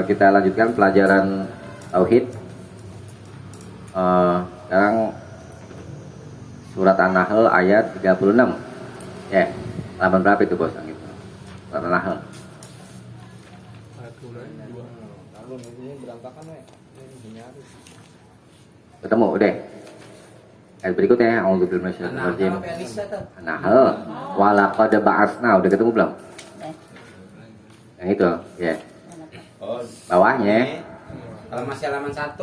Kita lanjutkan pelajaran tauhid. Sekarang surat An-Nahl ayat 36. Ya, halaman berapa itu bos? Gitu. Surat An-Nahl. Ketemu deh. Ayat berikutnya, a'udzubillahi minasyaitonir rajim. An-Nahl. Wa laqad ba'atsna. Udah ketemu belum? Yang itu, ya. Bawahnya. Kalau masih halaman 1.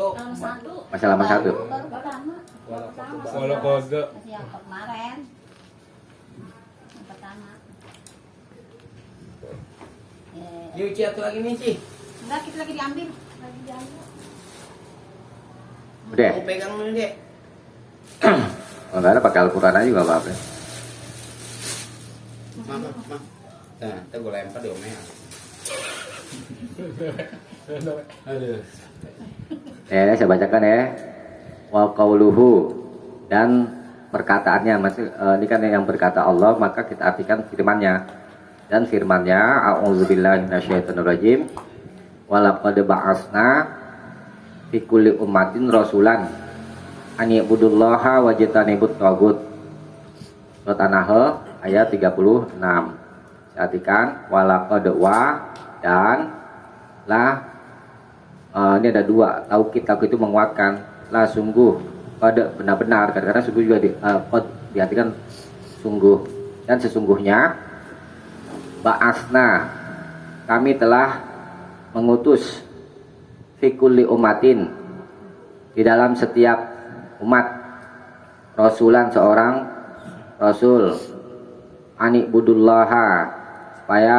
Masih halaman 1. Baru pertama. Walau kode. Masih yang kemarin. Yang pertama. Yuk Ci, atu lagi nih Ci. Enggak, kita lagi diambil. Lagi diambil. Udah. Mau pegang dulu deh. Kalau nggak ada pakai Al-Quran aja juga apa-apa. Mama. Nah, ntar gue lempar di omnya. Aduh. Ya, saya bacakan ya. Wa qauluhu, dan perkataannya, ini kan yang berkata Allah, maka kita artikan firman-Nya. Dan firman-Nya, a'udzubillahi minasyaitonirrajim. Wa laqad ba'atsna fi kulli ummatin rasulan an i'budullaha wajtanibut tagut. Surat An-Nahl ayat 36. Saya artikan wa laqad wa dan lah. Ini ada dua, taukid itu menguatkan, lah sungguh, pada benar-benar, kadang-kadang sungguh juga diartikan sungguh, dan sesungguhnya ba'asna, kami telah mengutus fi kulli ummatin, di dalam setiap umat, rasulan, seorang rasul, ani'budullaha, supaya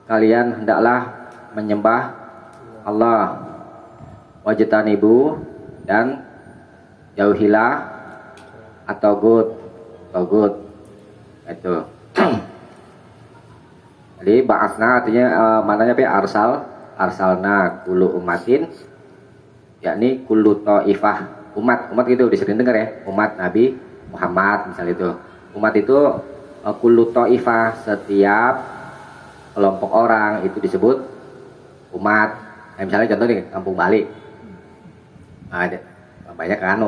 kalian hendaklah menyembah Allah, wajtanibu, dan jauhilah at-tagut itu. Jadi ba'asna artinya maknanya arsalna kullu ummatin, yakni kullu ta'ifah, umat gitu disering dengar ya, umat Nabi Muhammad misalnya itu. Umat itu kullu ta'ifah, setiap kelompok orang itu disebut umat. Misalnya contoh nih, Kampung Bali, banyak kan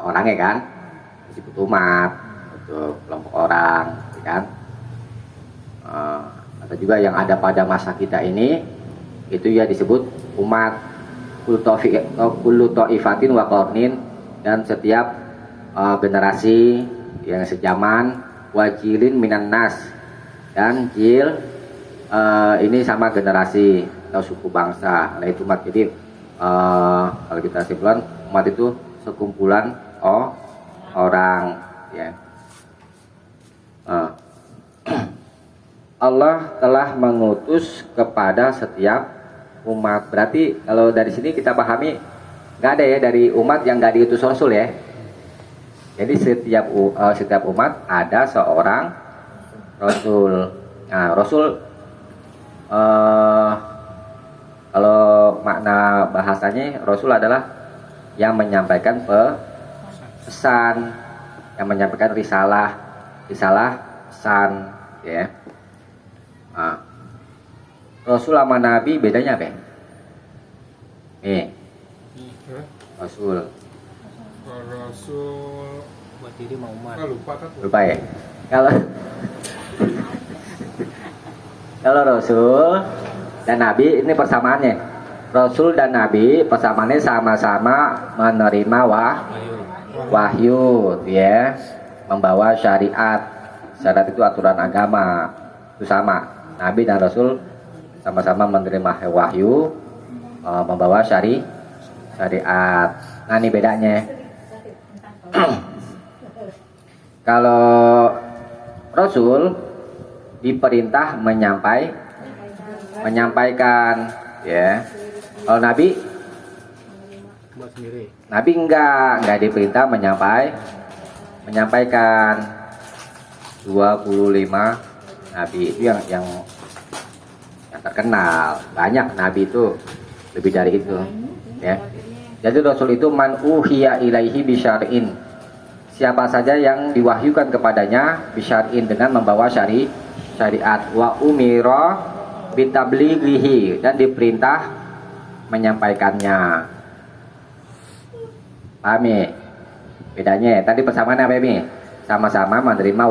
orangnya kan, disebut umat, itu kelompok orang, kan. Atau juga yang ada pada masa kita ini, itu ya disebut umat. Kullu ta'ifatin wa qarnin, dan setiap generasi yang sejaman, wajilin minan nas, dan jil ini sama generasi atau suku bangsa. Nah itu umat. Jadi kalau kita simpulkan, umat itu sekumpulan orang, ya. Allah telah mengutus kepada setiap umat. Berarti kalau dari sini kita pahami, nggak ada ya dari umat yang nggak diutus Rasul ya. Jadi setiap umat ada seorang Rasul. Nah, Rasul kalau makna bahasanya, Rasul adalah yang menyampaikan pesan, yang menyampaikan risalah pesan, ya. Nah, Rasul sama Nabi bedanya apa? Rasul buat diri mau umat. lupa ya. Kalau Rasul dan Nabi ini persamaannya. Rasul dan Nabi persamaannya sama-sama menerima wahyu, ya, membawa syariat. Syariat itu aturan agama, itu sama. Nabi dan Rasul sama-sama menerima wahyu, membawa syariat. Nah ini bedanya. Kalau Rasul diperintah menyampaikan, ya. Kalau Nabi Buat sendiri. Nabi enggak diperintah menyampaikan. 25 Nabi itu yang terkenal. Banyak Nabi itu lebih dari itu, ya. Jadi Rasul itu man uhiya ilaihi bisyar'in, siapa saja yang diwahyukan kepadanya bisyar'in, dengan membawa syariat. Wa bitablighihi, dan diperintah menyampaikannya. Paham ya? Bedanya tadi persamaannya apa ini? Sama-sama menerima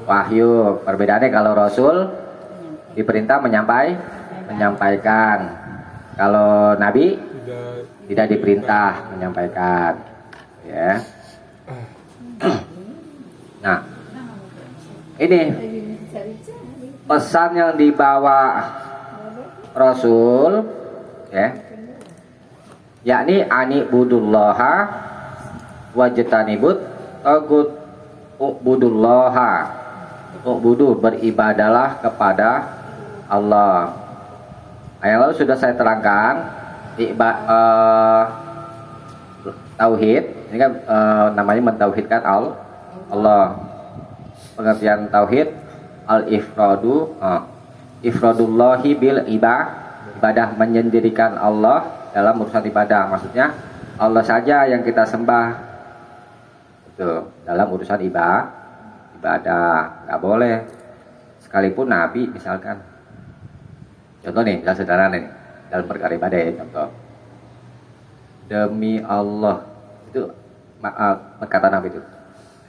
wahyu. Perbedaannya kalau Rasul diperintah menyampaikan. Kalau Nabi tidak diperintah menyampaikan. Ya. Nah, ini pesan yang dibawa Rasul, ya, yakni ani budullaha wajtanibut tagut. Ubudullaha, ubudu, beribadalah kepada Allah. Yang lalu sudah saya terangkan tauhid ini kan namanya mentauhidkan Allah. Pengertian tauhid al-ifradu, ifradullahi bil ibadah, menyendirikan Allah dalam urusan ibadah. Maksudnya Allah saja yang kita sembah. Betul, dalam urusan ibadah nggak boleh sekalipun Nabi misalkan. Contoh nih, misalnya saudara nih dalam perkara ibadah ya, contoh demi Allah itu perkataan Nabi itu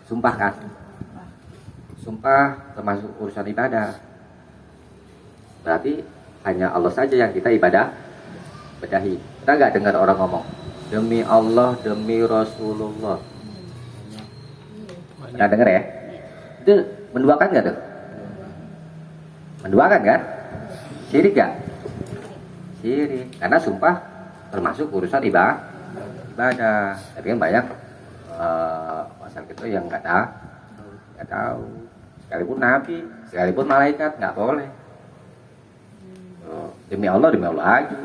sumpah kan, sumpah termasuk urusan ibadah, berarti hanya Allah saja yang kita ibadahi. Kita nggak dengar orang ngomong demi Allah, demi Rasulullah. Pernah dengar ya? Itu menduakan nggak tuh? Menduakan kan? Syirik gak? Syirik. Karena sumpah termasuk urusan ibadah. Tapi kan banyak masyarakat itu yang nggak tahu. Sekalipun Nabi, sekalipun malaikat nggak boleh. Demi Allah aja.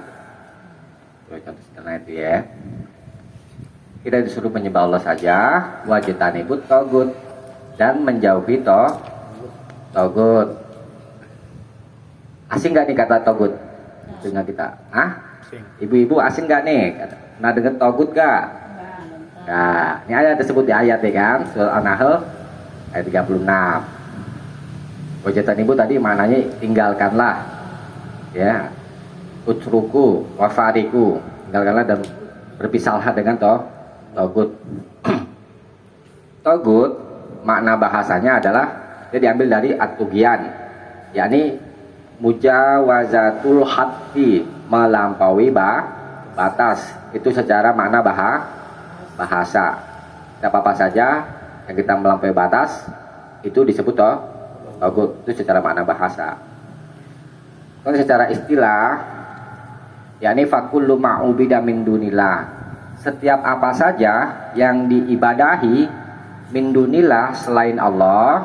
Contoh sederhana itu ya. Kita disuruh menyembah Allah saja, wajtanibut tagut, dan menjauhi tagut. Asing gak nih kata tagut dengan kita? Ibu-ibu asing gak nih? Nah dengan tagut gak? Nah, ini ayat tersebut di ayat ya kan, surah An-Nahl ayat 36. Wajtanibut tadi maknanya tinggalkanlah, ya, utruku wafariku, tinggalkanlah dan berpisahlah dengan Togut. Togut makna bahasanya adalah dia diambil dari at-tughyan, yakni mujawazatul haddi, melampaui batas. Itu secara makna bahasa. Apa saja yang kita melampaui batas itu disebut togut. Itu secara makna bahasa. Kalau secara istilah, yakni fakullu ma'ubida min dunillah, setiap apa saja yang diibadahi min dunillah selain Allah,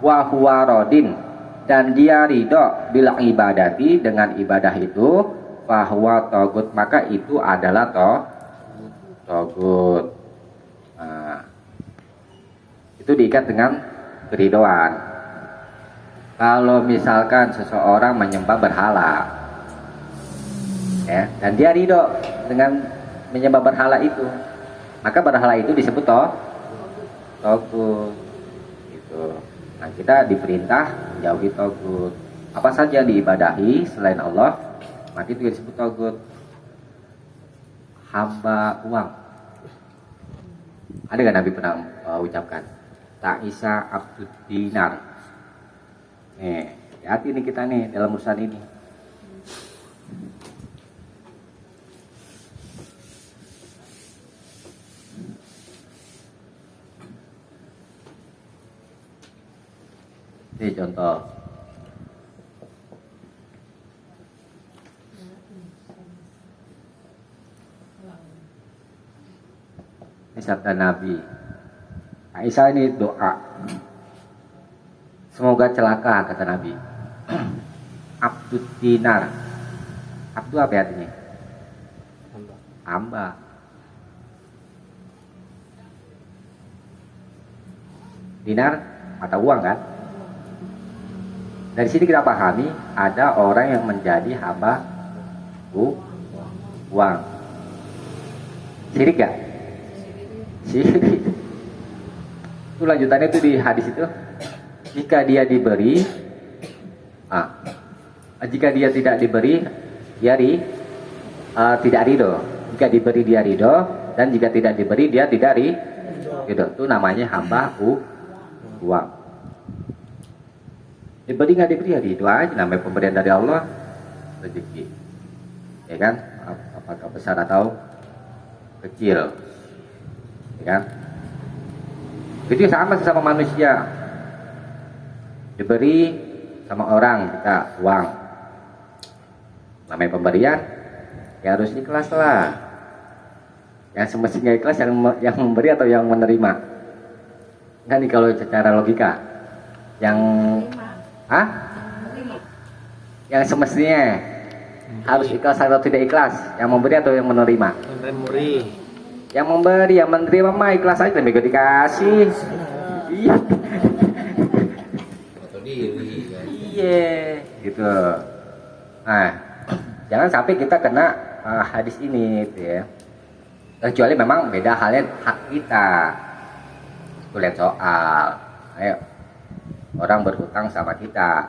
wa huwa radin, dan dia ridho bil ibadati, dengan ibadah itu, fa huwa tagut, maka itu adalah tagut. Nah, itu diikat dengan keridhoan. Kalau misalkan seseorang menyembah berhala, ya, dan dia ridho dengan menyembah berhala itu, maka berhala itu disebut togut. Gitu. Nah, kita diperintah menjauhi togut. Apa saja yang diibadahi selain Allah, maka itu disebut togut. Hamba uang, ada nggak Nabi pernah ucapkan? Ta'isa abdud dinar. Nih, hati nih kita nih dalam urusan ini. Ini contoh. Ini sabda Nabi. Aisyah ini doa. Semoga celaka, kata Nabi. Abdud dinar. Abdu apa artinya? Hamba. Dinar mata uang kan? Dari sini kita pahami ada orang yang menjadi hamba uang. Syirik gak? Syirik. Itu lanjutannya itu di hadis itu. Jika dia diberi Jika dia tidak diberi, dia tidak ridho. Jika diberi dia ridho, dan jika tidak diberi dia tidak ridho. Itu namanya hamba uang. Diberi nggak diberi ya ridho aja, namanya pemberian dari Allah, rezeki. Ya kan? Apakah besar atau kecil? Ya kan? Itu sama sesama manusia. Diberi sama orang kita uang. Namanya pemberian, ya harus ikhlas lah. Yang semestinya ikhlas yang memberi atau yang menerima? Kan nih kalau secara logika, yang yang semestinya harus ikhlas atau tidak ikhlas? Yang memberi atau yang menerima? Memberi. Yang memberi, yang menerima mah ikhlas aja, lebih dikasih. Iya. Foto diri kan. Iya, gitu. Nah, jangan sampai kita kena hadis ini, gitu ya. Kecuali memang beda halnya hak kita. Itu lihat soal. Ayo, orang berhutang sama kita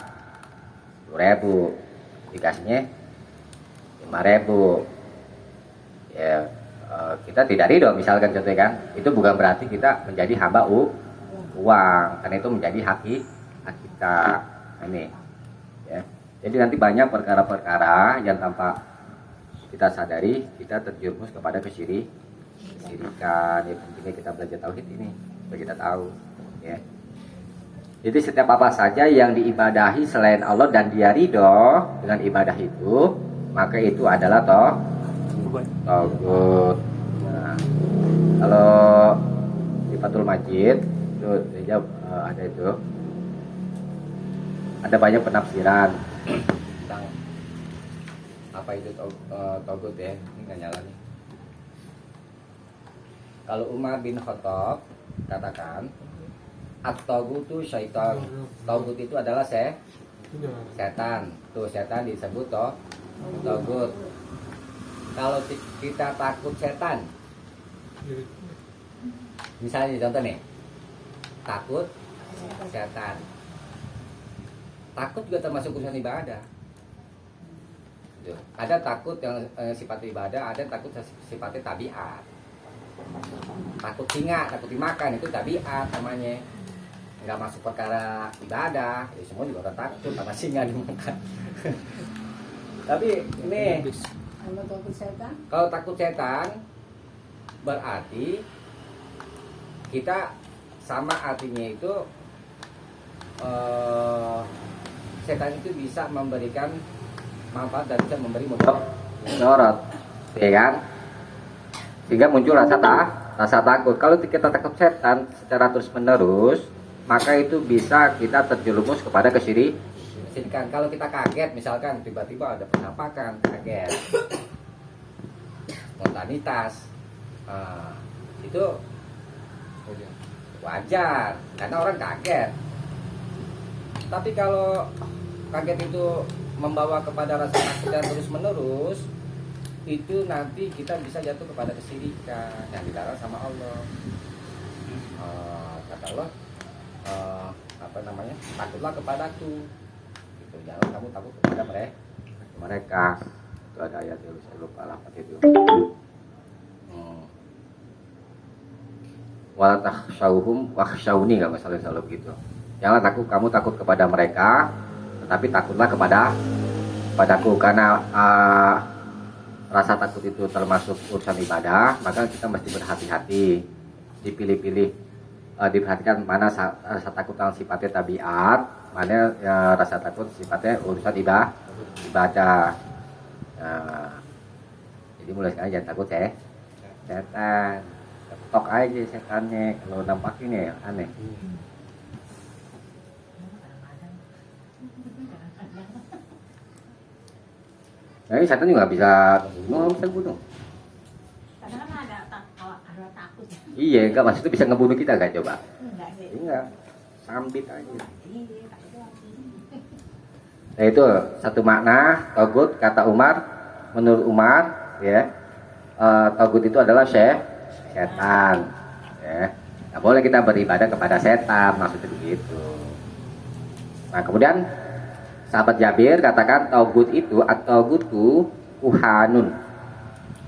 10.000, dikasihnya 5.000. Ya, kita tidak ridho, misalkan contohnya kan. Itu bukan berarti kita menjadi hamba uang, karena itu menjadi hak kita. Ini, ya. Jadi nanti banyak perkara-perkara yang tanpa kita sadari kita terjerumus kepada kesyirikan. Ya, pentingnya kita belajar tauhid ini supaya kita tahu, ya. Jadi setiap apa saja yang diibadahi selain Allah dan dia ridho dengan ibadah itu, maka itu adalah togut. Nah, kalau di Fathul Majid itu dia ada itu. Ada banyak penafsiran tentang apa itu togut ya. Ini nggak nyala nih. Kalau Umar bin Khattab katakan at-togutu syaitan. Togut itu adalah setan. Tuh setan disebut togut. Kalau kita takut setan, misalnya contoh nih, takut setan. Takut juga termasuk urusan ibadah. Ada takut yang sifat ibadah, ada takut sifatnya tabiat. Takut singa, takut dimakan, itu tabiat namanya. Nggak masuk perkara ibadah, ya semua juga orang takut sama singa dimakan. Tapi ini kalau takut setan berarti kita sama artinya itu setan itu bisa memberikan manfaat dan bisa memberi mudarat, ya kan? Sehingga muncul rasa takut. Kalau kita takut setan secara terus menerus, maka itu bisa kita terjerumus kepada kesyirikan. Kalau kita kaget, misalkan tiba-tiba ada penampakan, kaget, spontanitas, itu wajar karena orang kaget. Tapi kalau kaget itu membawa kepada rasa takut dan terus menerus, itu nanti kita bisa jatuh kepada kesyirikan yang dilarang sama Allah. Kata Allah, takutlah kepadaku. Gitu, jangan kamu takut kepada mereka. Itu ada ayat yang saya lupa lah itu. Wala takhshawhum wakhshawni, enggak masalah selalu begitu. Jangan kamu takut kepada mereka, tetapi takutlah kepadaku, karena rasa takut itu termasuk urusan ibadah, maka kita mesti berhati-hati, dipilih-pilih, diperhatikan mana rasa takut yang sifatnya tabiat, mana rasa takut sifatnya urusan ibadah. Jadi mulai sekarang jangan takut setan, ketok aja setannya, kalau nampak ini aneh. Nah, ini setan juga nggak bisa bunuh. Kadang kan ada takut. Iya, enggak, maksudnya bisa ngebunuh kita nggak coba? Enggak sih. Enggak, sambit aja. Iya, takut doang. Nah itu satu makna togut kata Umar. Menurut Umar, ya, togut itu adalah setan. Ya, nggak boleh kita beribadah kepada setan, maksudnya begitu. Nah kemudian Sahabat Jabir katakan togut itu atau togutku kuhanun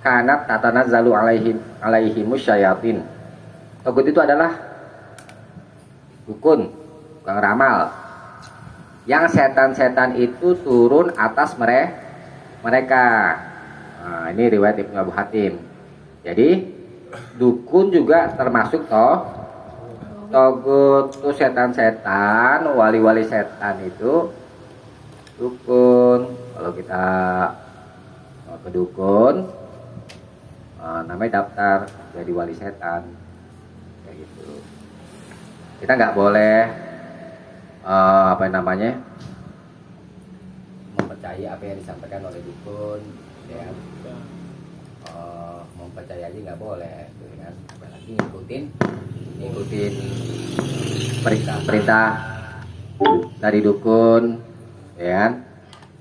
kanat tatanazzalu alaihimus syayatin. Togut itu adalah dukun, tukang ramal. Yang setan-setan itu turun atas mereka. Nah, ini riwayat Ibnu Abu Hatim. Jadi dukun juga termasuk togut itu setan-setan, wali-wali setan itu dukun. Kalau kita ke dukun, namanya daftar jadi wali setan, kayak gitu. Kita nggak boleh mempercayai apa yang disampaikan oleh dukun, ya. Mempercayai aja nggak boleh, gitu kan? Apalagi ngikutin perintah dari dukun, ya kan?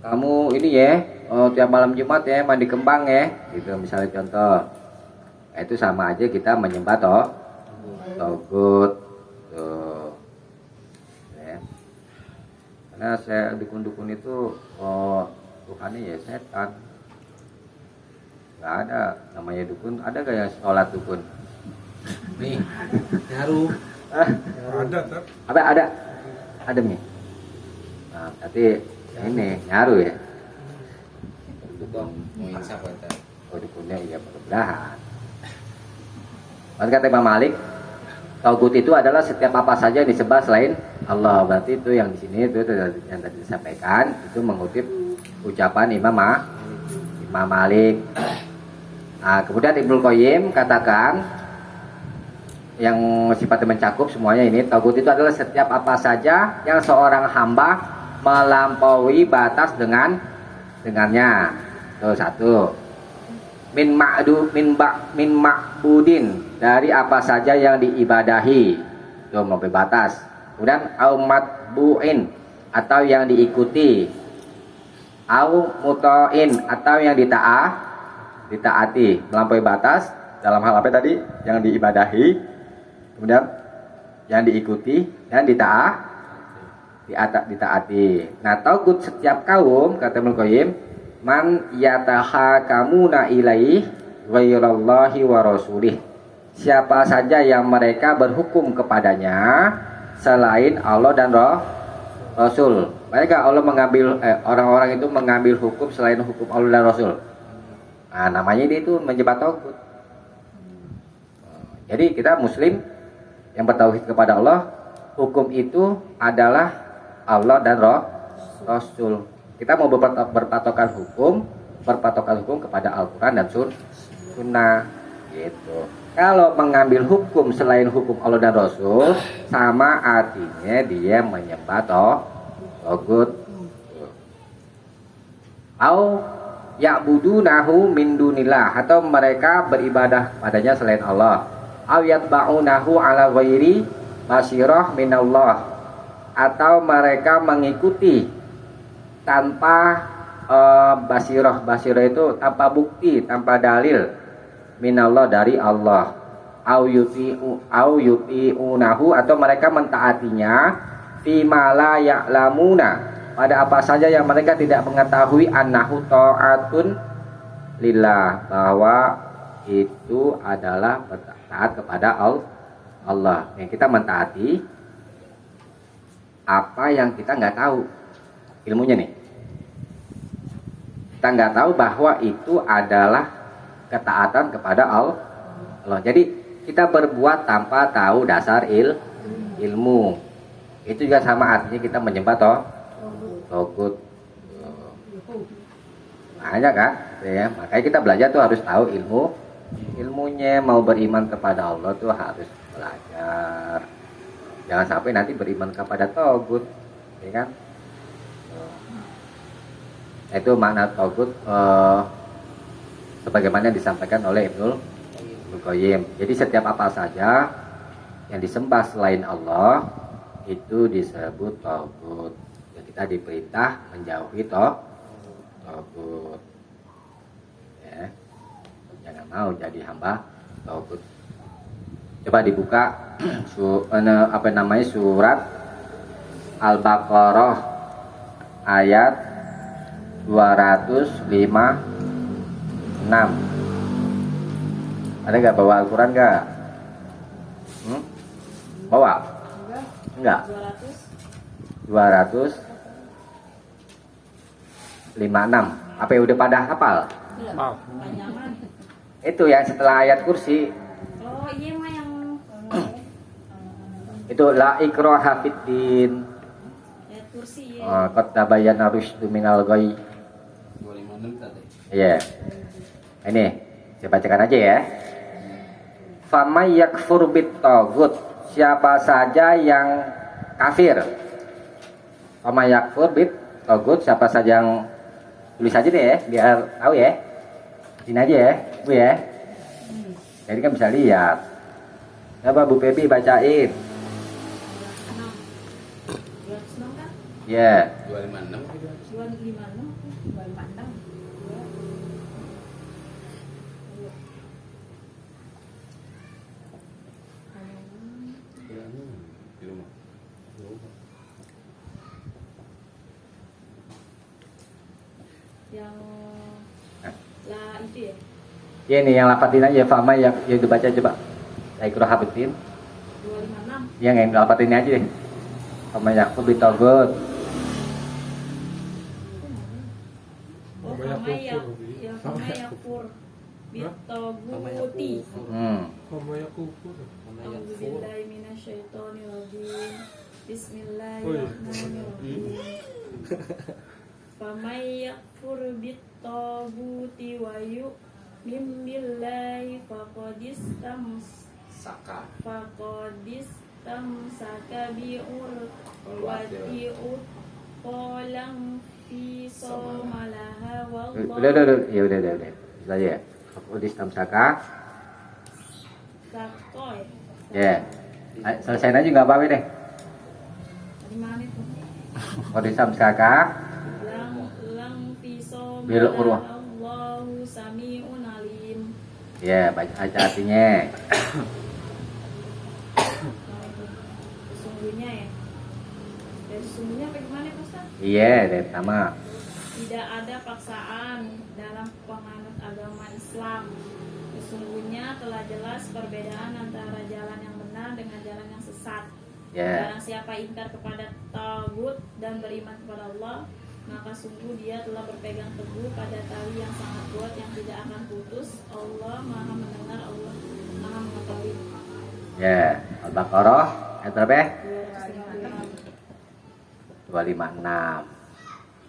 Kamu ini ya, tiap malam Jumat ya mandi kembang ya, gitu misalnya contoh. Itu sama aja kita menyembah togut, tuh, ya. Karena saya dukun-dukun itu, Tuhannya ya setan. Nggak ada namanya dukun. Ada gak yang sholat dukun? Nih, nyaru. Ada tak? Ada nih. Nah, tapi ini nyaru ya. Dukun mau insaf eta. Dukunnya iya mudah-mudahan. Kata Imam Malik, togut itu adalah setiap apa saja yang disembah selain Allah. Berarti itu yang di sini itu yang tadi disampaikan itu mengutip ucapan Imam Malik. Nah, kemudian Ibnu Qayyim katakan yang sifatnya mencakup semuanya ini, togut itu adalah setiap apa saja yang seorang hamba melampaui batas dengannya. Tuh satu. Min ma'budin, dari apa saja yang diibadahi. Tuh melampaui batas. Kemudian au matbu'in, atau yang diikuti. Au muta'in, atau yang ditaati, melampaui batas dalam hal apa tadi? Yang diibadahi, kemudian yang diikuti dan ditaati. Nah, togut setiap kaum, kata Ibnu Qayyim, man yatahakamuna ilaih ghairallahi wa rasulih. Siapa saja yang mereka berhukum kepadanya selain Allah dan Rasul. Mereka Allah mengambil orang-orang itu mengambil hukum selain hukum Allah dan Rasul. Nah, namanya dia itu menyembah togut. Jadi kita muslim yang bertauhid kepada Allah, hukum itu adalah Allah dan Rasul. Kita mau berpatokan hukum kepada Al-Quran dan Sunnah, gitu. Kalau mengambil hukum selain hukum Allah dan Rasul, sama artinya dia menyembah togut. Au ya'budunahu min dunillah, atau mereka beribadah padanya selain Allah. Au yatba'unahu ala ghairi basirah minallah, atau mereka mengikuti tanpa basirah itu tanpa bukti, tanpa dalil minallah dari Allah. Au yuti'unahu, atau mereka mentaatinya fima la ya'lamuna, pada apa saja yang mereka tidak mengetahui, annahu ta'atun lillah, bahwa itu adalah taat kepada Allah. Yang kita mentaati apa yang kita nggak tahu ilmunya nih. Kita nggak tahu bahwa itu adalah ketaatan kepada Allah. Jadi kita berbuat tanpa tahu dasar ilmu. Itu juga sama artinya kita menyembah togut. Banyak kan? Ya, makanya kita belajar tuh harus tahu ilmunya. Mau beriman kepada Allah tuh harus belajar. Jangan sampai nanti beriman kepada togut, ya kan? Itu makna togut sebagaimana disampaikan oleh Ibnu Qayyim. Jadi setiap apa saja yang disembah selain Allah itu disebut togut. Ya, kita diperintah menjauhi togut. Ya. Jangan mau jadi hamba togut. Coba dibuka surat Al-Baqarah ayat 256. Ada nggak bawa Al-Quran nggak? Bawa? Enggak. 256. Apa yang udah pada hafal? Mau. Panjangan. Itu yang setelah ayat kursi. Oh iya mah yang Itu la ikraha fiddin. ya kursi ya. Qad tabayyana rusydu minal ghayy. 256 tadi. Iya. Ini saya bacakan aja ya. Famay yakfur bit tagut, siapa saja yang kafir. Famay yakfur bit tagut, siapa saja yang, tulis aja deh ya biar tahu ya. Sini aja ya Bu ya. Jadi kan bisa lihat. Coba Bu Pepi bacain. 206 kan? Ya. 256 256. 256. di rumah. Yang lah itu ya. Ya ini yang lapatin aja Fama yang dibaca coba. Ikrah habitin. 256. Yang lapatin aja deh. Fama yakfur bit tagut. Oh, Fama Fama yakfur bitoguti. Kamu ya kufur. A'udzubillahi minasyaitonirrajim. Bismillahirrahmanirrahim. Faman yakfur bitoguti wa yu'min billahi Saka. faqadistamsaka bi'urwati'ut qalam fi somalaha wallahu Ya udah. Bisa aja ya. Udis tamsaka. sakoy. Ya. Selesain aja nggak apa-apa deh. Di mana itu? Udis tamsaka. Lang fi Bil urwah. somalaha Allahu sami'un alim. Ya, baca aja artinya. Sesungguhnya ya. Dari sesungguhnya apa gimana Pak Ustaz? Iya, dari pertama. Tidak ada paksaan dalam penganut agama Islam. Sesungguhnya telah jelas perbedaan antara jalan yang benar dengan jalan yang sesat. Ya. Barang siapa ingkar kepada tagut dan beriman kepada Allah, maka sungguh dia telah berpegang teguh pada tali yang sangat kuat yang tidak akan putus. Allah Maha mendengar, Allah Maha mengetahui. Ya, Al-Baqarah ayat berapa ya? 256. 256.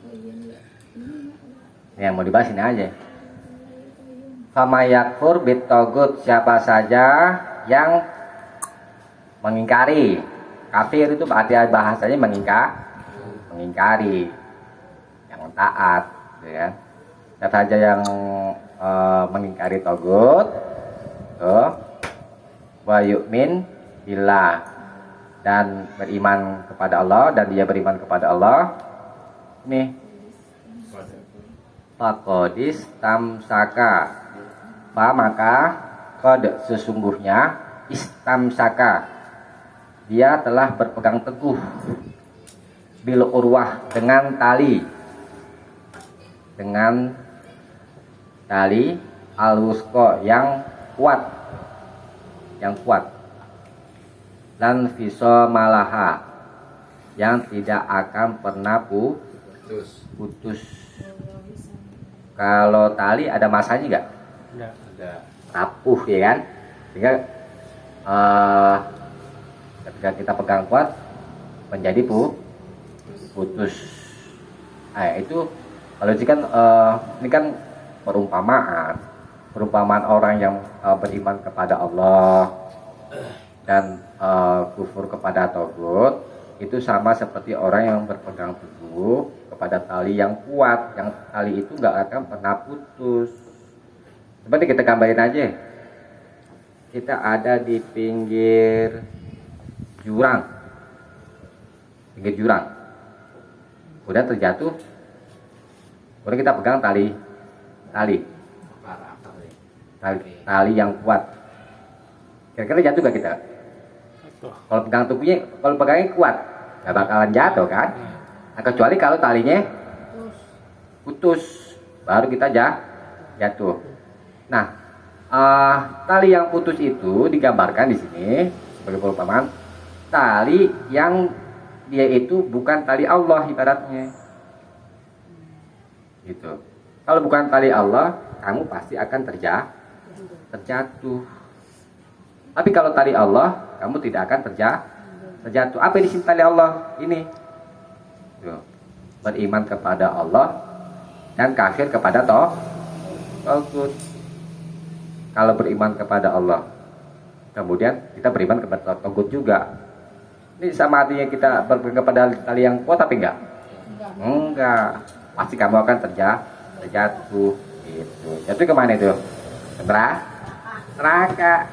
Oh iya. Yang mau dibahas ini aja. Fama yakfur bit tagut, siapa saja yang mengingkari. Kafir itu berarti bahasanya mengingkari. Yang taat, gitu kan. Siapa saja yang mengingkari tagut, wa yu'min billah, dan beriman kepada Allah, dan dia beriman kepada Allah. Nih, faqadis tamsaka, maka qad sesungguhnya istamsaka, dia telah berpegang teguh bil urwah, dengan tali al-wusqa, yang kuat, dan fisomalaha, yang tidak akan pernah putus. Kalau tali ada masanya nggak? Ada. Rapuh ya kan? Sehingga ketika kita pegang kuat menjadi putus. Nah, itu kalau ini kan perumpamaan orang yang beriman kepada Allah dan kufur kepada tagut, itu sama seperti orang yang berpegang teguh kepada tali yang kuat, yang tali itu nggak akan pernah putus. Seperti kita gambarin aja, kita ada di pinggir jurang, udah terjatuh, udah kita pegang tali yang kuat, kira-kira jatuh gak kita? Kalau pegangnya kuat, nggak bakalan jatuh kan? Nah, kecuali kalau talinya putus, baru kita jatuh. Nah, tali yang putus itu digambarkan di sini sebagai perumpamaan tali yang dia itu bukan tali Allah ibaratnya. Gitu. Kalau bukan tali Allah, kamu pasti akan terjatuh. Tapi kalau tali Allah, kamu tidak akan terjatuh. Apa di sini tali Allah? Ini. Tuh. Beriman kepada Allah dan kafir kepada Tagut. Kalau beriman kepada Allah, kemudian kita beriman kepada Tagut juga. Ini sama artinya kita beriman kepada tali yang kuat tapi enggak? Enggak. Pasti kamu akan terjatuh. Gitu. Jatuh kemana itu? Neraka.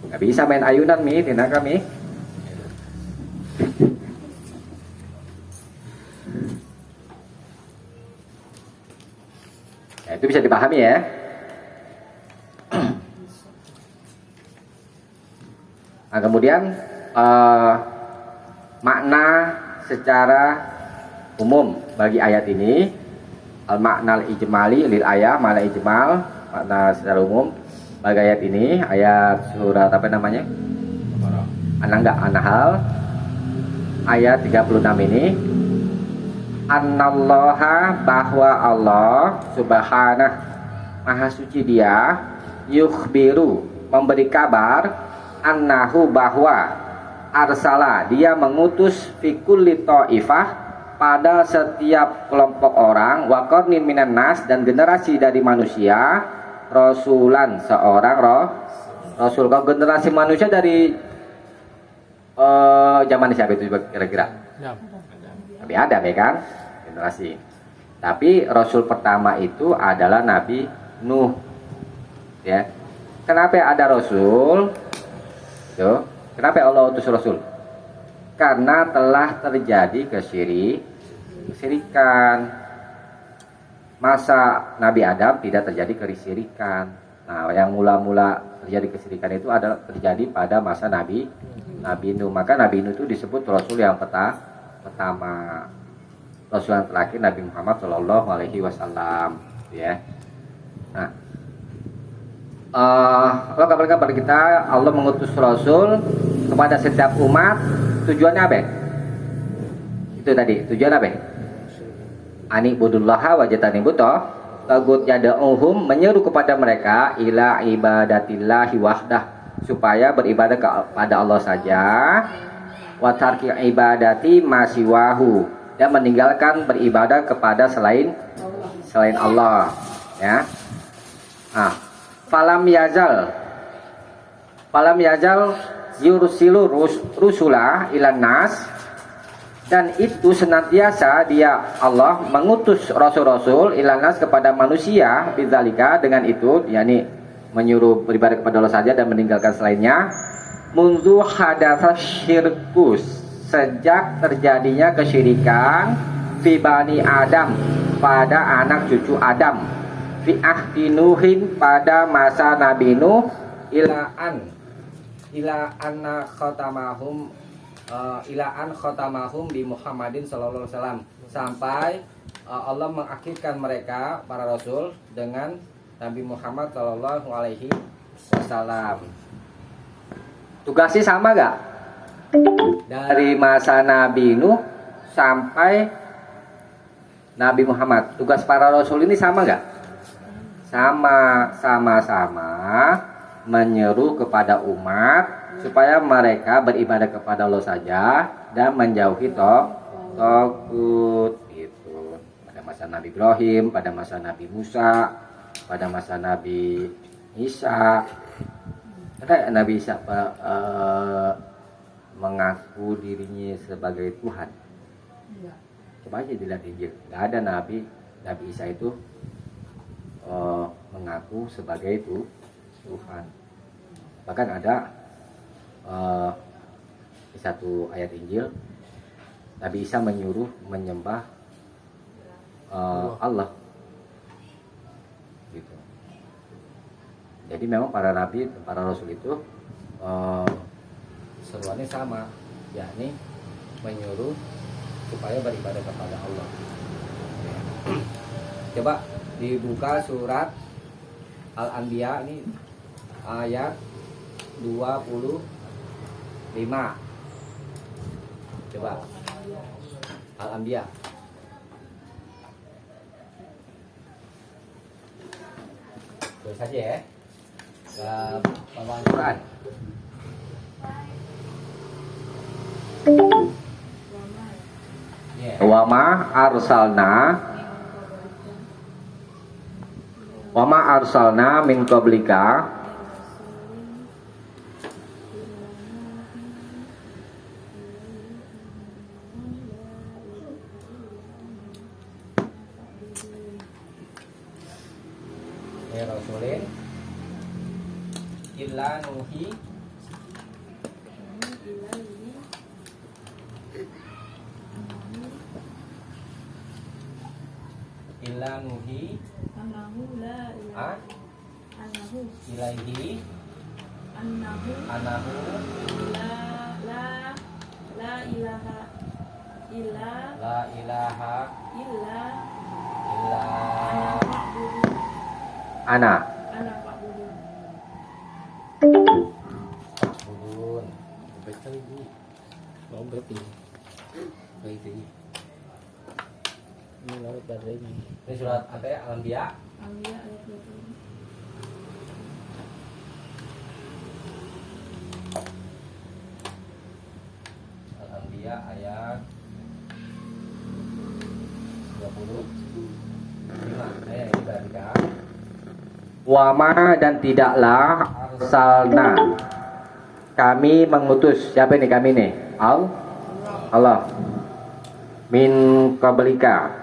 Nggak bisa main ayunan Mi, di neraka Mi. Nah, itu bisa dipahami ya. Nah, kemudian makna secara umum bagi ayat ini, al-makna al-ijmali lil ayat, makna ijmal, makna secara umum bagi ayat ini, ayat surat apa namanya? An-Nahl ayat 36 ini, Annallaha, bahwa Allah subhanah maha suci dia, yukhbiru, memberi kabar, annahu, bahwa arsala, dia mengutus fi kulli ta'ifah, pada setiap kelompok orang, wa qarnin minan nas, dan generasi dari manusia, rasulan, seorang rasul. Kalau generasi manusia dari zaman siapa itu kira-kira? Nabi Adam ya kan, generasi. Tapi rasul pertama itu adalah Nabi Nuh. Ya. Kenapa ada rasul? Yo, kenapa Allah utus rasul? Karena telah terjadi kesyirikan. Masa Nabi Adam tidak terjadi kesyirikan. Nah, yang mula-mula terjadi kesyirikan itu adalah terjadi pada masa Nabi Nuh. Maka Nabi Nuh itu disebut rasul yang pertama. Rasul yang terakhir Nabi Muhammad Shallallahu Alaihi Wasallam, ya. Nah, Allah kabarkan kepada kita, Allah mengutus rasul kepada setiap umat. Tujuannya apa? Itu tadi tujuan apa? Ani budullaha wajatani butoh tagut yada'uhum, menyeru kepada mereka ila ibadatillahi wahdah, supaya beribadah kepada Allah saja, wa tarki ibadati masiwahu, dan meninggalkan beribadah kepada selain Allah, ya. Nah, falam yazal yursilu rusula ilan nas, dan itu senantiasa dia Allah mengutus rasul-rasul ilan nas kepada manusia, bidzalika, dengan itu, yakni menyuruh beribadah kepada Allah saja dan meninggalkan selainnya, mundu hadatsa syirkus, sejak terjadinya kesyirikan, fi bani Adam, pada anak cucu Adam, fi ahdi Nuhin, pada masa Nabi Nuh, ila an khotamahum bi Muhammadin sallallahu alaihi wasallam, sampai Allah mengakhirkan mereka para rasul dengan Nabi Muhammad sallallahu alaihi wasallam. Tugasnya sama gak? Dari masa Nabi Nuh sampai Nabi Muhammad, tugas para rasul ini sama gak? Sama-sama menyeru kepada umat supaya mereka beribadah kepada Allah saja dan menjauhi tagut, gitu. Pada masa Nabi Ibrahim, pada masa Nabi Musa, pada masa Nabi Isa. Ada Nabi Isa mengaku dirinya sebagai Tuhan. Coba aja dilihat Injil, nggak ada Nabi Isa itu mengaku sebagai Tuhan. Bahkan ada di satu ayat Injil, Nabi Isa menyuruh menyembah Allah, gitu. Jadi memang para nabi, para rasul itu seruannya sama, yakni menyuruh supaya beribadah kepada Allah. Ya. Coba dibuka surat Al-Anbiya ini ayat 25. Coba Al-Anbiya. Terus saja ya. Bawaan Quran. Wa ma arsalna min qablika ya rasulin illa nuhi Anahu la ilaha Anahu ilaihi Anahu anahu la ilaha illa la ilaha illa illa ana ana fa'budun. budun. Baca ibu. Mau berarti. Baik ini. Ini lewat dari ini. Ini surat apa ya? Al-Anbiya. Al-Anbiya ayat 20. Al-Anbiya ayat 25. Ini perhatikan. Wama dan tidaklah arsalna kami mengutus. Siapa ini kami nih? Allah. Min qablika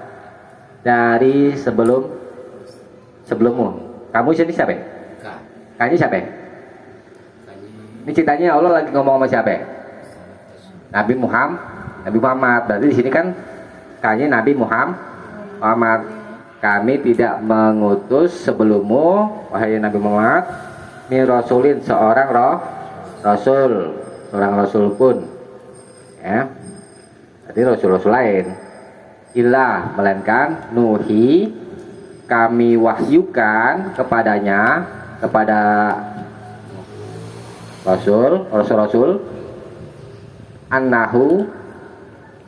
dari sebelummu. Kamu sini siapa? Kak. Kayaknya siapa? Ini ceritanya Allah lagi ngomong sama siapa? Nabi Muhammad. Berarti di sini kan kayaknya Nabi Muhammad. Kami tidak mengutus sebelummu, wahai Nabi Muhammad, min rasulin seorang rasul pun, ya. Jadi rasul-rasul lain, ilah melainkan nuhi kami wahyukan kepadanya kepada rasul annahu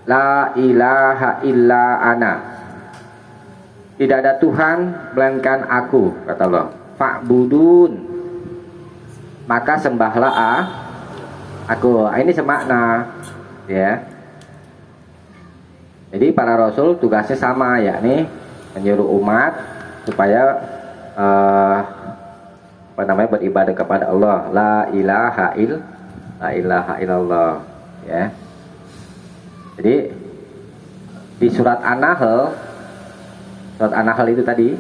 la ilaha illa ana. Tidak ada Tuhan melainkan aku, kata Allah. Fa'budun, maka sembahlah aku. Ini semakna, ya. Jadi para rasul tugasnya sama, yakni menyuruh umat supaya beribadah kepada Allah. La ilaha illallah, ya. Jadi di surat An-Nahl itu tadi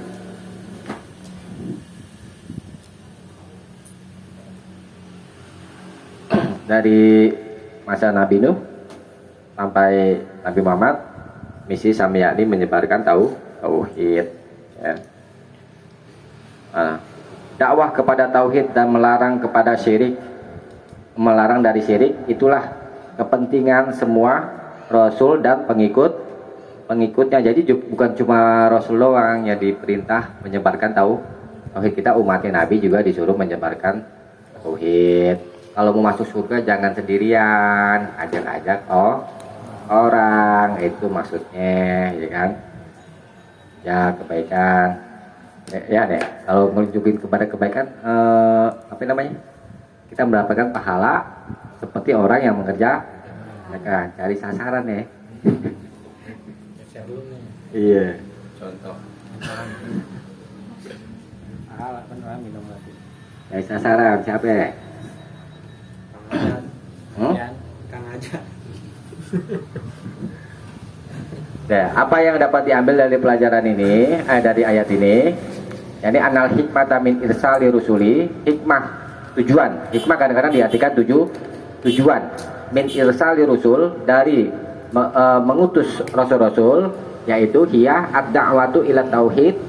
dari masa Nabi Nuh sampai Nabi Muhammad, misi sama yakni menyebarkan tauhid, ya. Dakwah kepada tauhid dan melarang kepada syirik, melarang dari syirik, itulah kepentingan semua rasul dan pengikutnya. Jadi bukan cuma rasul doang yang diperintah menyebarkan tauhid. Kita umatnya Nabi juga disuruh menyebarkan tauhid. Kalau mau masuk surga jangan sendirian, ajak-ajak orang, itu maksudnya, ya kan? Ya kebaikan, ya deh. Kalau menunjukin kepada kebaikan, kita mendapatkan pahala seperti orang yang mengerjakan, cari sasaran ya. Iya. Contoh. Kan orang minum lagi. Cari sasaran siapa ya? Kang aja. Ya, apa yang dapat diambil dari pelajaran ini, dari ayat ini? Yani anal hikmata min irsali rusuli, hikmah tujuan. Hikmah kadang-kadang diartikan tujuan. Min irsali rusul, dari mengutus rasul-rasul, yaitu hiya ad-da'watu ila tauhid,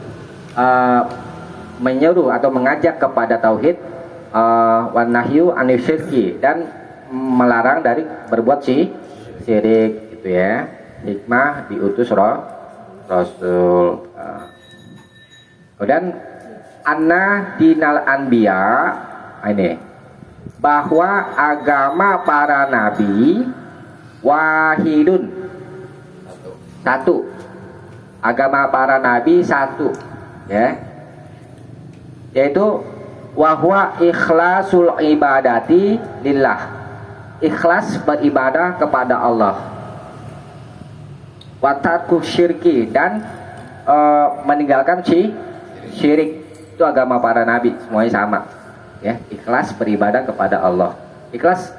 menyeru atau mengajak kepada tauhid, wan nahyu anil syirki, dan melarang dari berbuat syirik gitu ya. Hikmah diutus Rasul. Kemudian anna dinal anbiya ini bahwa agama para nabi wahidun satu. Agama para nabi satu ya. Yaitu wahwa ikhlasul ibadati lillah. Ikhlas beribadah kepada Allah. Wa tarku syirki dan meninggalkan syirik. Itu agama para nabi, semuanya sama. Ya, ikhlas beribadah kepada Allah. Ikhlas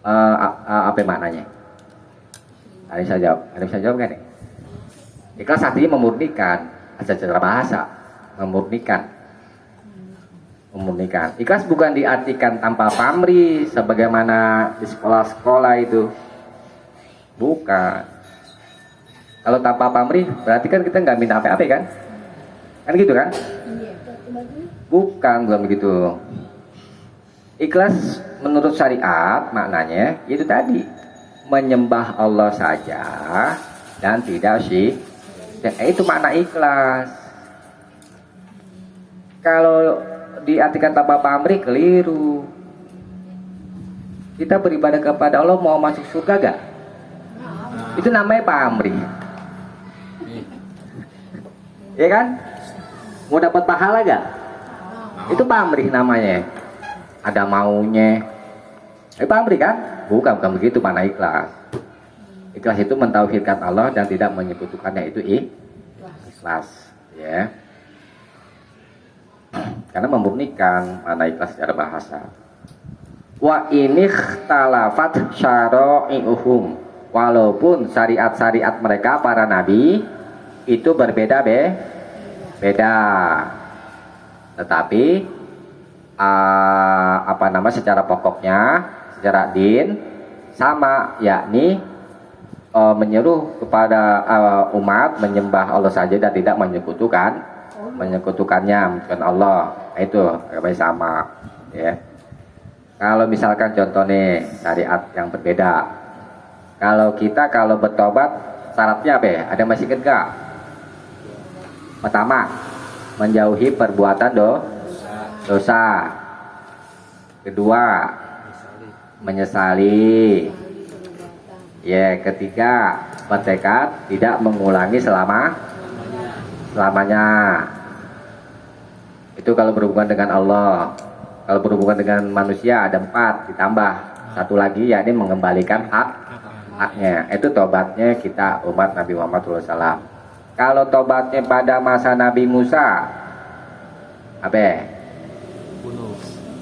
apa maknanya? Ada bisa jawab kan? Ikhlas artinya memurnikan, secara bahasa, memurnikan. Ikhlas bukan diartikan tanpa pamrih sebagaimana di sekolah-sekolah itu. Bukan. Kalau tanpa pamrih berarti kan kita nggak minta apa-apa kan? Kan gitu kan? Bukan begitu. Ikhlas menurut syariat maknanya itu tadi menyembah Allah saja dan tidak syirik. Itu makna ikhlas. Kalau diartikan tanpa pamrih keliru. Kita beribadah kepada Allah mau masuk surga gak? Itu namanya pamrih. Ya kan? Mau dapat pahala gak? Itu pamrih namanya. Ada maunya. Pamrih kan? Bukan begitu makna ikhlas. Ikhlas itu mentauhidkan Allah dan tidak menyekutukannya, itu ikhlas, ya. Karena memurnikan makna ikhlas secara bahasa. Wa ini ikhtalafat syara'i'uhum. Walaupun syariat-syariat mereka para nabi itu berbeda beda. Tetapi secara pokoknya, secara din sama, yakni menyeru kepada umat menyembah Allah saja dan tidak menyekutukannya bukan Allah. Itu agama sama ya. Kalau misalkan contoh nih syariat yang berbeda. Kalau bertobat syaratnya apa ya? Ada masih enggak? Pertama, menjauhi perbuatan dosa. Kedua, menyesali. Ya, ketiga, bertekad tidak mengulangi selamanya. Itu kalau berhubungan dengan Allah. Kalau berhubungan dengan manusia ada 4 ditambah 1 lagi, yakni mengembalikan haknya. Itu tobatnya kita umat Nabi Muhammad SAW. Kalau tobatnya pada masa Nabi Musa, apa?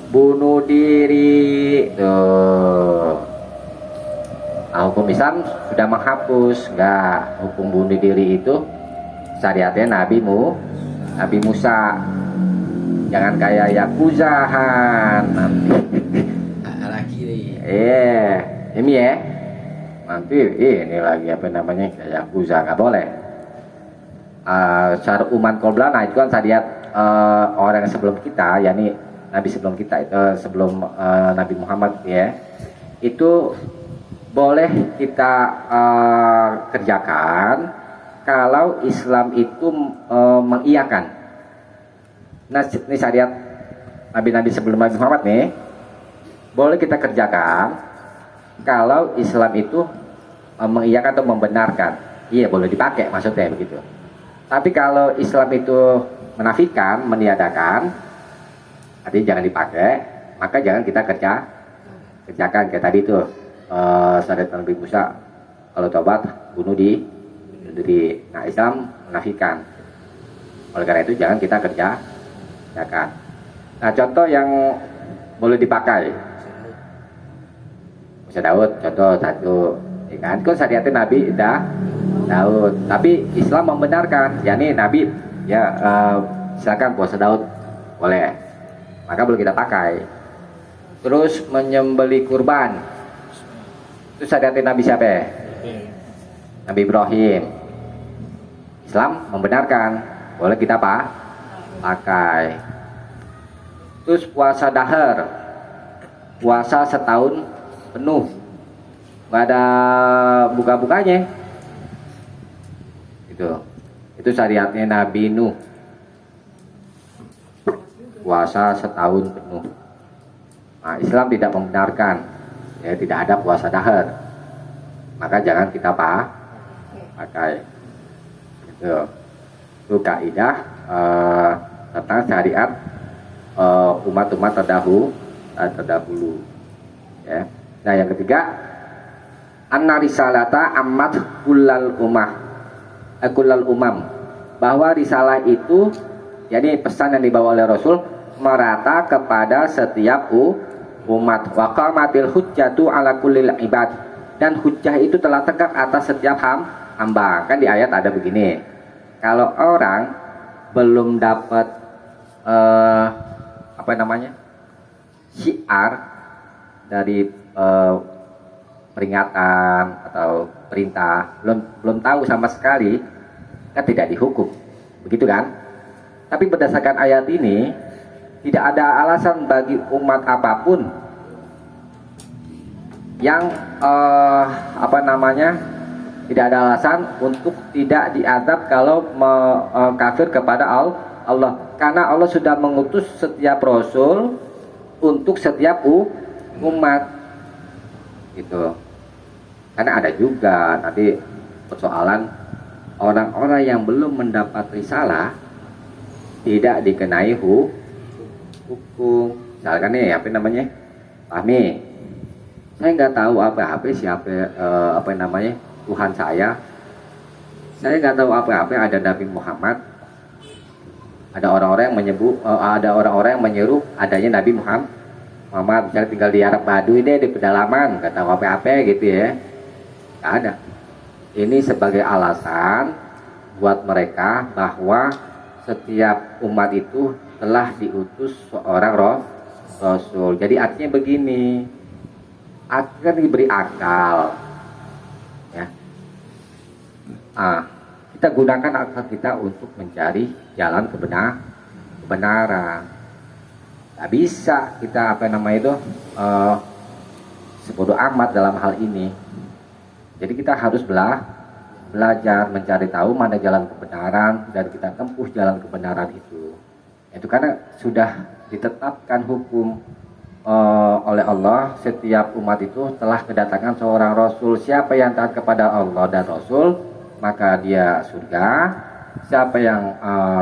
Bunuh diri. Tuh. Hukum Islam sudah menghapus, enggak, hukum bunuh diri itu syariatnya Nabi Musa. Jangan kayak yakuzahan nanti. Ini ya. Nanti ini lagi apa namanya kayak yakuza, nggak boleh. Syar uman qobla, nah itu kan syariat orang sebelum kita, yakni Nabi sebelum kita, sebelum Nabi Muhammad ya. Itu boleh kita kerjakan kalau Islam itu mengiyakan. Nah, ini syariat Nabi-Nabi sebelum Nabi Muhammad nih, boleh kita kerjakan kalau Islam itu mengiyakan atau membenarkan. Iya, boleh dipakai maksudnya begitu. Tapi kalau Islam itu menafikan, meniadakan, artinya jangan dipakai, maka jangan kita kerjakan kayak tadi itu. Syariat Nabi Musa, kalau tobat bunuh diri. Nah, Islam menafikan. Oleh karena itu jangan kita kerjakan. Nah, contoh yang boleh dipakai, Musa Daud, contoh satu, ya kan? Kok syariatnya Nabi Daud, tapi Islam membenarkan, yakni Nabi ya silakan puasa Daud boleh, maka boleh kita pakai. Terus menyembelih kurban, itu syariatnya Nabi siapa? Nabi Ibrahim. Islam membenarkan, boleh kita pakai. Terus puasa dahar, puasa setahun penuh, nggak ada buka-bukanya. Itu syariatnya Nabi Nuh, puasa setahun penuh. Nah, Islam tidak membenarkan, ya tidak ada puasa dahar, maka jangan kita pakai. Itu kaidah tentang syariat umat-umat terdahulu. Ya. Nah, yang ketiga, anna risalata ammat kullal umam, bahwa risalah itu, jadi pesan yang dibawa oleh Rasul merata kepada setiap umat. Wa qamatil hujjatu ala kullil ibad, dan hujjah itu telah tegak atas setiap hamba. Kan di ayat ada begini, kalau orang belum dapat syiar dari peringatan atau perintah, belum tahu sama sekali, kan tidak dihukum, begitu kan? Tapi berdasarkan ayat ini, tidak ada alasan bagi umat apapun yang tidak ada alasan untuk tidak diazab kalau kafir kepada Allah, karena Allah sudah mengutus setiap rasul untuk setiap umat gitu. Karena ada juga nanti persoalan orang-orang yang belum mendapat risalah tidak dikenai hukum. Misalkan nih, Fahmi, saya nggak tahu siapa Tuhan saya nggak tahu apa-apa, ada Nabi Muhammad, ada orang-orang yang menyeru adanya Nabi Muhammad, misalnya tinggal di Arab Baduy deh, di pedalaman, nggak tahu apa-apa gitu ya. Nggak ada. Ini sebagai alasan buat mereka bahwa setiap umat itu telah diutus seorang Rasul. Jadi artinya begini, akan diberi akal, ya. Kita gunakan akal kita untuk mencari jalan kebenaran. Gak bisa kita sebodoh amat dalam hal ini. Jadi kita harus belajar mencari tahu mana jalan kebenaran dan kita tempuh jalan kebenaran itu. Itu karena sudah ditetapkan hukum oleh Allah, setiap umat itu telah kedatangan seorang Rasul. Siapa yang taat kepada Allah dan Rasul, maka dia surga. Siapa yang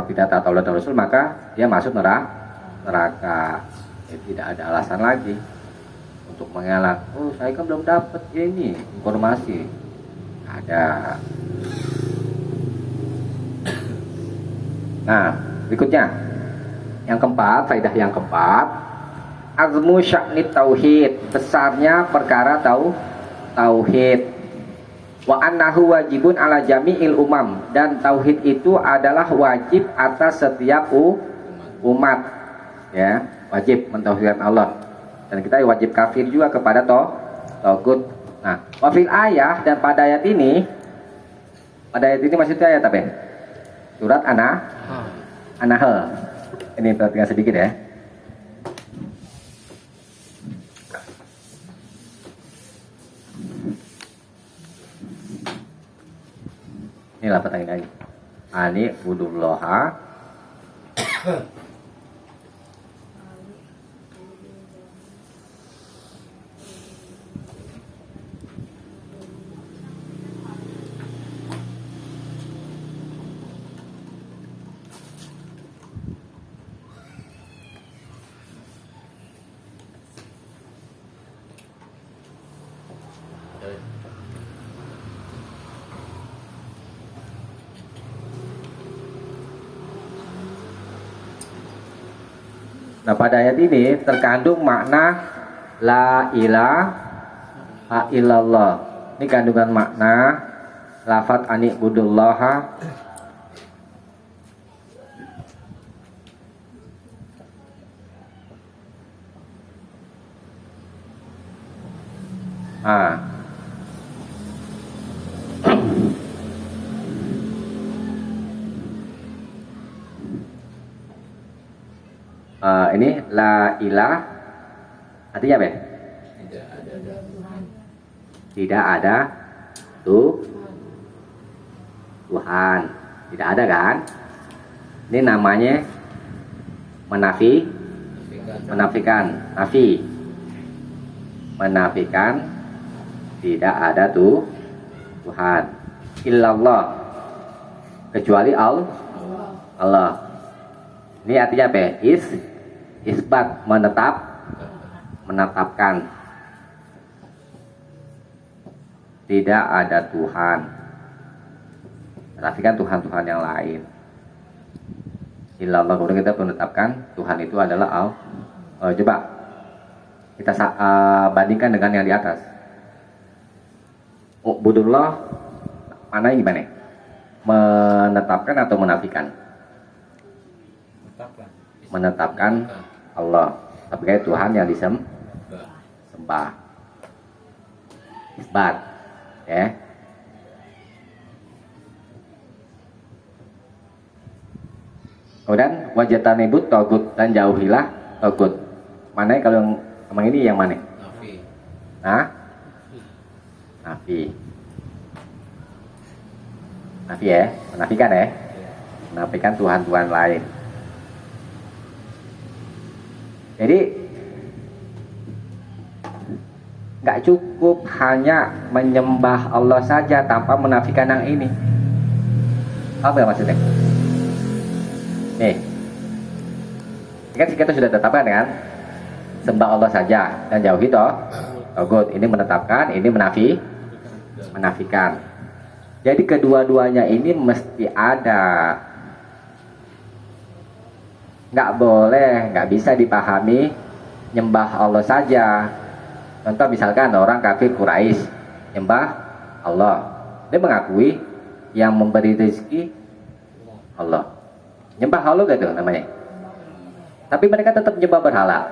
tidak taat Allah dan Rasul, maka dia masuk neraka. Tidak ada alasan lagi untuk mengelak. Oh, saya kan belum dapat ini informasi. Ada. Nah, berikutnya yang keempat, faedah yang keempat, azmu sya'ni tauhid, besarnya perkara tauhid. Wa annahu wajibun ala jami'il umam, dan tauhid itu adalah wajib atas setiap umat, ya, wajib mentauhidkan Allah. Dan kita wajib kafir juga kepada Tagut. Nah, wafil ayah, dan pada ayat ini maksudnya ayat apa? Surat An-Nahl. Ini perhatikan sedikit ya. Ini lah pertanyaan lagi. Ani budulloha Nah, pada ayat ini terkandung makna la ilaha illallah. Ini kandungan makna lafadz ani budullaha. Ini la ilah artinya apa ya? tidak ada Tuhan. Tidak ada kan? Ini namanya menafikan. Menafikan tidak ada Tuhan. Illallah, kecuali Allah. Ini artinya apa? Isbat, menetapkan. Tidak ada Tuhan. Menafikan Tuhan-Tuhan yang lain. Illallah, kemudian kita menetapkan Tuhan itu adalah Allah. Coba kita bandingkan dengan yang di atas. Ubudullah, mana gimana? Menetapkan atau menafikan? Menetapkan Allah sebagai Tuhan yang disembah. Isbat, ya. Kemudian wajatanibut togut, dan jauhilah togut. Mana kalau yang emang ini yang mana? Nafi ya, menafikan ya. Menafikan Tuhan-Tuhan lain. Jadi nggak cukup hanya menyembah Allah saja tanpa menafikan yang ini. Apa ya maksudnya? Nih, ini kan kita sudah tetapkan kan, sembah Allah saja dan jauhi togut. Ini menetapkan, ini menafikan. Jadi kedua-duanya ini mesti ada. Nggak boleh, nggak bisa dipahami nyembah Allah saja. Contoh misalkan orang kafir Quraisy nyembah Allah, dia mengakui yang memberi rezeki Allah. Nyembah Allah gak tuh namanya? Tapi mereka tetap nyembah berhala.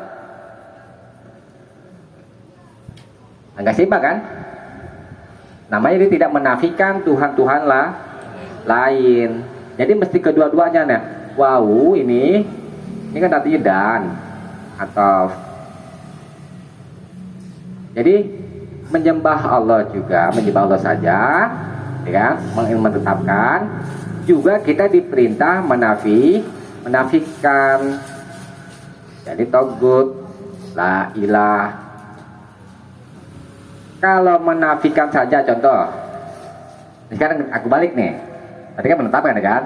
Enggak seimbang kan? Namanya dia tidak menafikan Tuhan-Tuhan lain. Jadi mesti kedua-duanya nih. Wow, ini kan artinya dan atau. Jadi menyembah Allah juga, menyembah Allah saja, ya kan? Menetapkan. Juga kita diperintah menafikan. Jadi togut, la ilah. Kalau menafikan saja, contoh. Sekarang aku balik nih. Tadi kan menetapkan kan?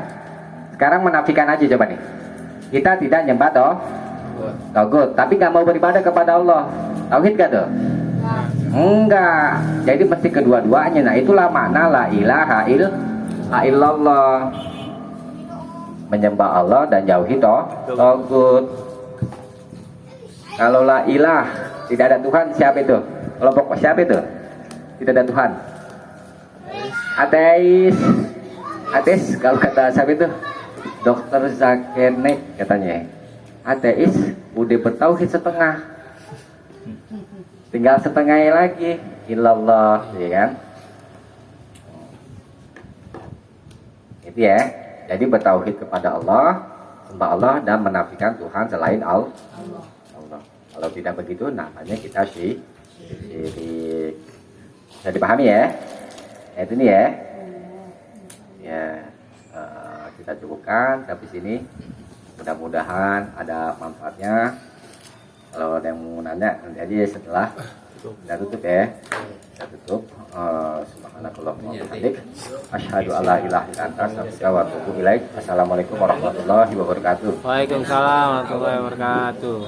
Sekarang menafikan aja coba nih. Kita tidak nyembah togut, tapi nggak mau beribadah kepada Allah. Tauhid gak tuh? Enggak. Jadi mesti kedua-duanya. Nah itulah makna la ilaha illallah, menyembah Allah dan jauhi togut. Kalau la ilah, tidak ada Tuhan, siapa itu? Kelompok siapa itu? Tidak ada Tuhan. Ateis, kalau kata siapa itu? Dokter Zakir Naik katanya. Ateis udah bertauhid setengah, tinggal setengahnya lagi illallah, ya kan? Itu ya. Jadi bertauhid kepada Allah, sembah Allah dan menafikan Tuhan selain Allah. Kalau tidak begitu namanya kita syirik. Bisa dipahami ya? Itu nih ya. Ya, kita cukupkan sampai sini. Mudah-mudahan ada manfaatnya. Kalau ada yang mau nanya nanti aja setelah kita tutup ya. Kita tutup. Subhanakallahumma wa bihamdik, asyhadu alla ilaha illa anta, astaghfiruka wa atubu ilaik. Assalamualaikum warahmatullahi wabarakatuh. Waalaikumsalam warahmatullahi wabarakatuh.